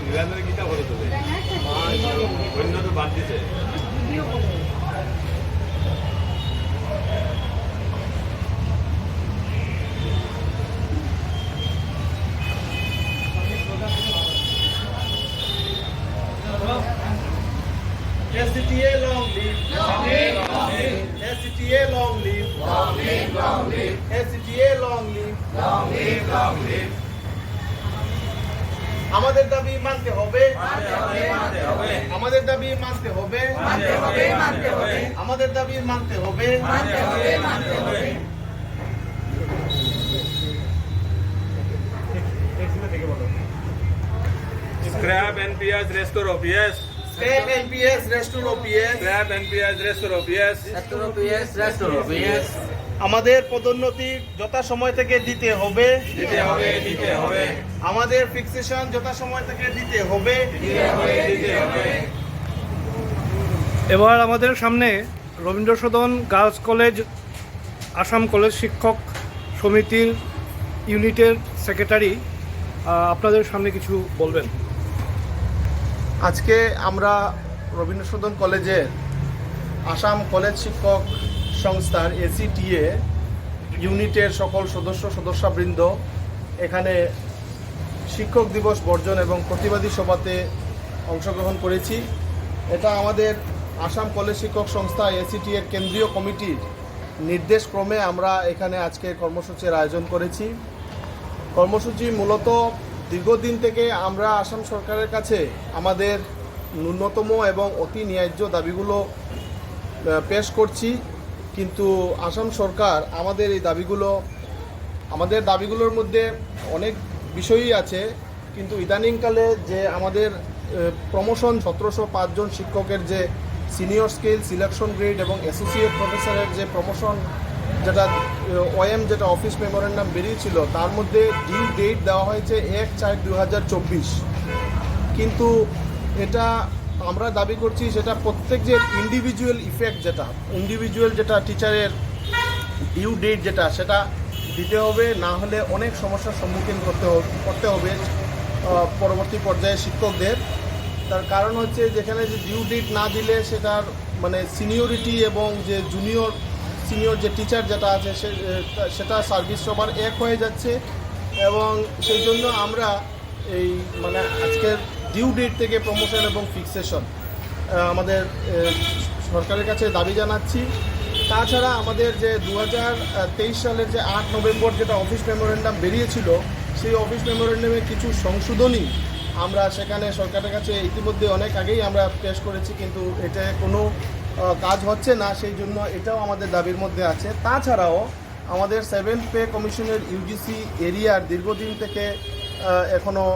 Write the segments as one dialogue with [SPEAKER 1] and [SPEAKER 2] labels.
[SPEAKER 1] নীলাঞ্জনে কিতা করে তোলে অন্য তো বাদ দিছে
[SPEAKER 2] SCTA long live. SCTA long live. SCTA long live. আমাদের দাবি মানতে হবে, আমাদের দাবি মানতে হবে, আমাদের দাবি মানতে হবে।
[SPEAKER 1] Scrap NPS restore OPS
[SPEAKER 2] Scrap NPS, restore OPS.
[SPEAKER 1] Scrap NPS restore OPS
[SPEAKER 2] আমাদের পদোন্নতি যথা সময় থেকে দিতে হবে,
[SPEAKER 1] দিতে হবে
[SPEAKER 2] আমাদের ফিক্সেশন যথা সময় থেকে দিতে হবে।
[SPEAKER 3] এবার আমাদের সামনে Rabindra Sadan girls college Assam college শিক্ষক সমিতির ইউনিটের সেক্রেটারি আপনাদের সামনে কিছু বলবেন।
[SPEAKER 2] আজকে আমরা রবীন্দ্র সদন কলেজের আসাম কলেজ শিক্ষক সংস্থার ACTA ইউনিটের সকল সদস্যবৃন্দ এখানে শিক্ষক দিবস বর্জন এবং প্রতিবাদী সভাতে অংশগ্রহণ করেছি। এটা আমাদের আসাম কলেজ শিক্ষক সংস্থা ACTA এর কেন্দ্রীয় কমিটির নির্দেশক্রমে আমরা এখানে আজকে কর্মসূচির আয়োজন করেছি। কর্মসূচি মূলত দীর্ঘদিন থেকে আমরা আসাম সরকারের কাছে আমাদের ন্যূনতম এবং অতি ন্যায্য দাবিগুলো পেশ করছি, কিন্তু আসাম সরকার আমাদের দাবিগুলোর মধ্যে অনেক বিষয়ই আছে, কিন্তু ইদানিংকালে যে আমাদের প্রমোশন 1705 জন শিক্ষকের যে সিনিয়র স্কেল সিলেকশন গ্রেড এবং অ্যাসোসিয়েট প্রফেসরের যে প্রমোশন যেটা OM যেটা অফিস মেমোরেন্ডাম বেরিয়েছিল তার মধ্যে ডিউ ডেট দেওয়া হয়েছে 1/4/2024, কিন্তু এটা আমরা দাবি করছি সেটা প্রত্যেক যে ইন্ডিভিজুয়াল যেটা টিচারের ডিউ ডেট যেটা সেটা দিতে হবে, না হলে অনেক সমস্যার সম্মুখীন করতে হবে পরবর্তী পর্যায়ে শিক্ষকদের। তার কারণ হচ্ছে যেখানে যে ডিউ ডেট না দিলে সেটার মানে সিনিয়রিটি এবং যে সিনিয়র যে টিচার যেটা আছে সেটা সার্ভিস সবার এক হয়ে যাচ্ছে, এবং সেই জন্য আমরা এই মানে আজকের ডিউ ডেট থেকে প্রমোশন এবং ফিক্সেশন আমাদের সরকারের কাছে দাবি জানাচ্ছি। তাছাড়া আমাদের যে 2023 সালের যে 8 নভেম্বর যেটা অফিস মেমোরেন্ডাম বেরিয়েছিল, সেই অফিস মেমোরেন্ডামে কিছু সংশোধনী আমরা সেখানে সরকারের কাছে ইতিমধ্যে অনেক আগেই আমরা পেশ করেছি, কিন্তু এটা কোনো কাজ হচ্ছে না, সেই জন্য এটাও আমাদের দাবির মধ্যে আছে। তাছাড়াও আমাদের 7th পে কমিশনের UGC এরিয়ার দীর্ঘদিন থেকে এখনও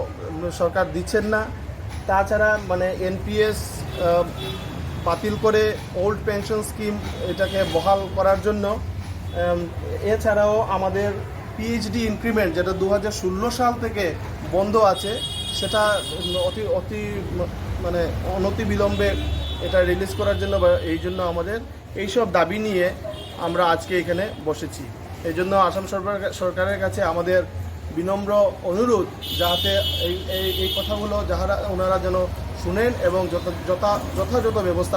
[SPEAKER 2] সরকার দিচ্ছেন না। তাছাড়া মানে NPS বাতিল করে ওল্ড পেনশন স্কিম এটাকে বহাল করার জন্য, এছাড়াও আমাদের PhD ইনক্রিমেন্ট যেটা 2016 সাল থেকে বন্ধ আছে সেটা অনতিবিলম্বে এটা রিলিজ করার জন্য, এই জন্য আমাদের এইসব দাবি নিয়ে আমরা আজকে এখানে বসেছি। এই জন্য আসাম সরকারের কাছে আমাদের বিনম্র অনুরোধ যাতে এই কথাগুলো ওনারা যেন শুনেন এবং যথাযথ ব্যবস্থা